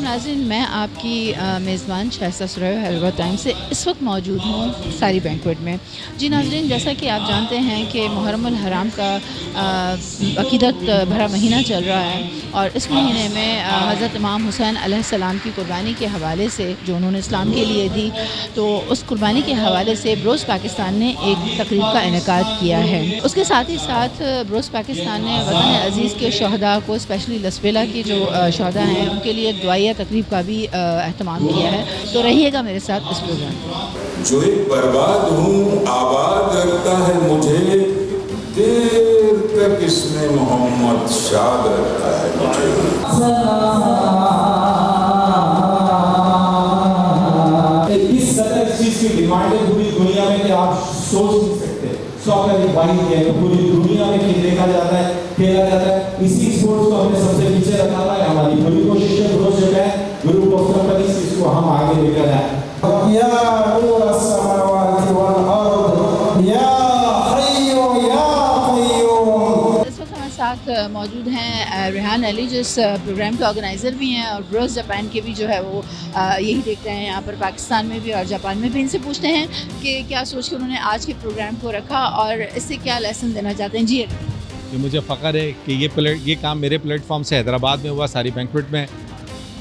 ناظرین، میں آپ کی میزبان شائستہ سرائے حیدرآباد ٹائمز سے اس وقت موجود ہوں ساری بینکویٹ میں۔ جی ناظرین، جیسا کہ آپ جانتے ہیں کہ محرم الحرام کا عقیدت بھرا مہینہ چل رہا ہے، اور اس مہینے میں حضرت امام حسین علیہ السلام کی قربانی کے حوالے سے جو انہوں نے اسلام کے لیے دی، تو اس قربانی کے حوالے سے بروز پاکستان نے ایک تقریب کا انعقاد کیا ہے۔ اس کے ساتھ ہی ساتھ بروز پاکستان نے وطن عزیز کے شہداء کو، اسپیشلی لسبیلا کی جو شہداء ہیں، ان کے لیے ایک دعائیہ تقریب کا بھی اہتمام کیا ہے۔ تو رہیے گا میرے ساتھ اس پروگرام میں۔ جو ایک برباد ہوں آباد رکھتا ہے مجھے، دیر تک اس میں محمد شاد رکھتا ہے مجھے۔ اس طرح اس چیز کی ڈیمانڈ ہے پوری دنیا میں کہ آپ سوچ نہیں سکتے۔ سوکر ایک بائک ہے پوری دنیا میں دیکھا جاتا ہے، کھیلا جاتا ہے۔ اسی اسپورٹس کو ہم نے سب سے پیچھے رکھا تھا، ہماری پوری کوشش ہے روز جو ہے گروپ آف کمپنیز اس کو ہم آگے لے کر جائیں۔ یا نور السماوات والارض یا حی یا قیوم۔ اس وقت ہمارے ساتھ موجود ہیں ریحان علی، جو اس پروگرام کے آرگنائزر بھی ہیں اور بروز جاپان کے بھی جو ہے وہ یہی دیکھتے ہیں یہاں پر پاکستان میں بھی اور جاپان میں بھی۔ ان سے پوچھتے ہیں کہ کیا سوچ کے انہوں نے آج کے پروگرام کو رکھا اور اس سے کیا لیسن دینا چاہتے ہیں۔ جی مجھے فخر ہے کہ یہ کام میرے پلیٹ فارم سے حیدرآباد میں ہوا، ساری بینکویٹ میں۔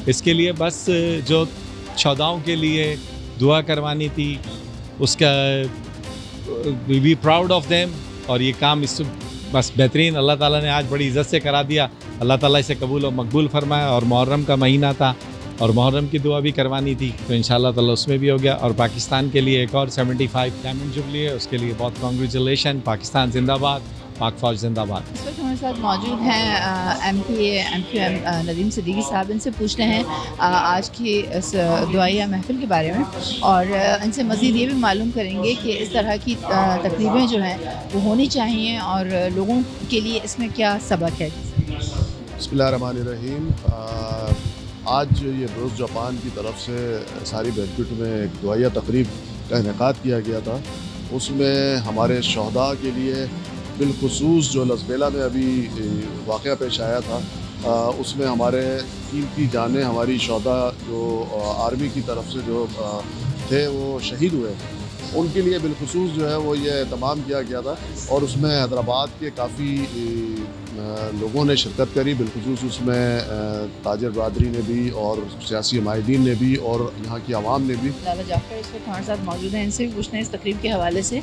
اس کے لیے بس جو شہداؤں کے لیے دعا کروانی تھی، اس کا وی پراؤڈ آف دیم، اور یہ کام اس بس بہترین اللہ تعالیٰ نے آج بڑی عزت سے کرا دیا۔ اللہ تعالیٰ اسے قبول و مقبول فرمایا، اور محرم کا مہینہ تھا اور محرم کی دعا بھی کروانی تھی، تو انشاءاللہ تعالیٰ اس میں بھی ہو گیا۔ اور پاکستان کے لیے ایک اور 75 ڈائمنڈ جبلی ہے، اس کے لیے بہت کانگریچولیشن۔ پاکستان زندہ باد، پاک فوج زندہ باد۔ اس وقت ہمارے ساتھ موجود ہیں M P M Nadeem Siddiqui Sahib. ان سے پوچھتے ہیں آج کی اس دعائیہ محفل کے بارے میں، اور ان سے مزید یہ بھی معلوم کریں گے کہ اس طرح کی تقریبیں جو ہیں وہ ہونی چاہیے اور لوگوں کے لیے اس میں کیا سبق ہے۔ بسم اللہ الرحمن الرحیم۔ آج یہ بروز جاپان کی طرف سے ساری بینکویٹ میں ایک دعائیہ تقریب کا انعقاد کیا گیا تھا۔ اس میں ہمارے شہداء کے لیے بالخصوص جو لسبیلا میں ابھی واقعہ پیش آیا تھا، اس میں ہمارے قیمتی جانیں ہماری شہداء جو آرمی کی طرف سے جو تھے وہ شہید ہوئے، ان کے لیے بالخصوص جو ہے وہ یہ اہتمام کیا گیا تھا، اور اس میں حیدرآباد کے کافی لوگوں نے شرکت کری، بالخصوص اس میں تاجر برادری نے بھی اور سیاسی عمائدین نے بھی اور یہاں کی عوام نے بھی۔ لالا جعفر اس وقت ہمارے ساتھ موجود ہیں۔ ان سے بھی پوچھتے ہیں اس تقریب کے حوالے سے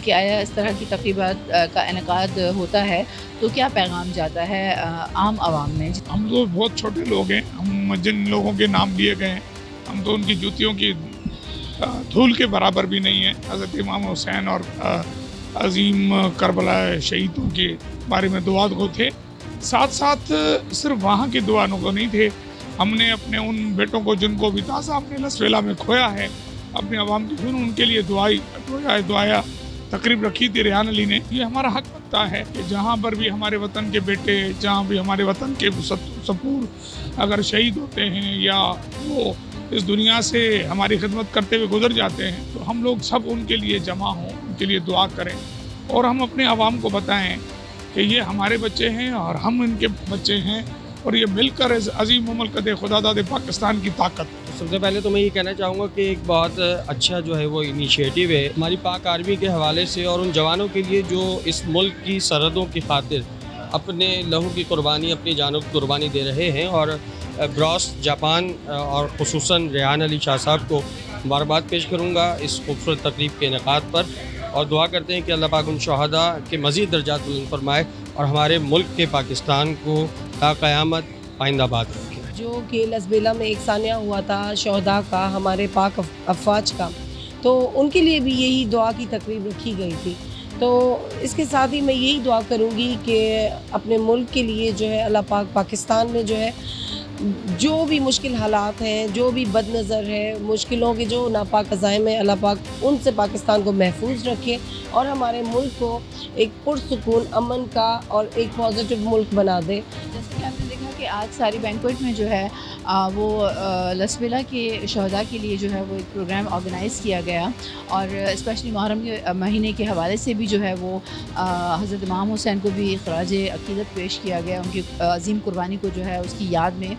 کہ آیا اس طرح کی تقریبات کا انعقاد ہوتا ہے تو کیا پیغام جاتا ہے عام عوام میں؟ ہم تو بہت چھوٹے لوگ ہیں، ہم جن لوگوں کے نام لیے گئے ہیں ہم تو ان کی جوتیوں کی دھول کے برابر بھی نہیں ہیں۔ حضرت امام حسین اور عظیم کربلا شہیدوں کے بارے میں دعا گو تھے، ساتھ ساتھ صرف وہاں کے دعا گو نہیں تھے، ہم نے اپنے ان بیٹوں کو جن کو بھی تازہ اپنے لسبیلا میں کھویا ہے، اپنے عوام کی ان کے لیے دعائیا تقریب رکھی تھی ریحان علی نے۔ یہ ہمارا حق بنتا ہے کہ جہاں پر بھی ہمارے وطن کے بیٹے، جہاں بھی ہمارے وطن کے سپور اگر شہید ہوتے ہیں یا وہ اس دنیا سے ہماری خدمت کرتے ہوئے گزر جاتے ہیں، تو ہم لوگ سب ان کے لیے جمع ہوں، ان کے لیے دعا کریں، اور ہم اپنے عوام کو بتائیں کہ یہ ہمارے بچے ہیں اور ہم ان کے بچے ہیں، اور یہ مل کر عظیم مملکت خدا داد پاکستان کی طاقت۔ سب سے پہلے تو میں یہ کہنا چاہوں گا کہ ایک بہت اچھا جو ہے وہ انیشیٹو ہے ہماری پاک آرمی کے حوالے سے، اور ان جوانوں کے لیے جو اس ملک کی سرحدوں کی خاطر اپنے لہو کی قربانی، اپنی جانوں کی قربانی دے رہے ہیں۔ اور بروز جاپان اور خصوصاً ریحان علی شاہ صاحب کو مبارکباد پیش کروں گا اس خوبصورت تقریب کے انعقاد پر، اور دعا کرتے ہیں کہ اللہ پاک ان شہداء کے مزید درجات بلند فرمائے اور ہمارے ملک کے پاکستان کو تا قیامت پائندہ باد رکھے۔ جو کہ لسبیلا میں ایک سانحہ ہوا تھا شہداء کا، ہمارے پاک افواج کا، تو ان کے لیے بھی یہی دعا کی تقریب رکھی گئی تھی۔ تو اس کے ساتھ ہی میں یہی دعا کروں گی کہ اپنے ملک کے لیے جو ہے اللہ پاک پاکستان میں جو ہے جو بھی مشکل حالات ہیں، جو بھی بد نظر ہے، مشکلوں کے جو ناپاک عزائم ہیں، اللہ پاک ان سے پاکستان کو محفوظ رکھے اور ہمارے ملک کو ایک پرسکون امن کا اور ایک پازیٹیو ملک بنا دے۔ جیسے کہ آپ نے دیکھا کہ آج ساری بینکویٹ میں جو ہے وہ لسبیلا کے شہداء کے لیے جو ہے وہ ایک پروگرام آرگنائز کیا گیا، اور اسپیشلی محرم کے مہینے کے حوالے سے بھی جو ہے وہ حضرت امام حسین کو بھی خراج عقیدت پیش کیا گیا، ان کی عظیم قربانی کو جو ہے اس کی یاد میں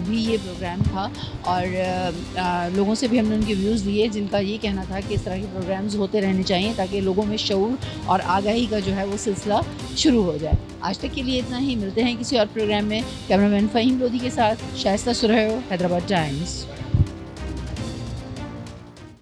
بھی یہ پروگرام تھا، اور لوگوں سے بھی ہم نے ان کے ویوز لیے جن کا یہ کہنا تھا کہ اس طرح کے پروگرامز ہوتے رہنے چاہیے تاکہ لوگوں میں شعور اور آگاہی کا جو ہے وہ سلسلہ شروع ہو جائے۔ آج تک کے لیے اتنا ہی، ملتے ہیں کسی اور پروگرام میں۔ کیمرہ مین فہیم لودھی کے ساتھ شائستہ سرہو، حیدرآباد ٹائمز۔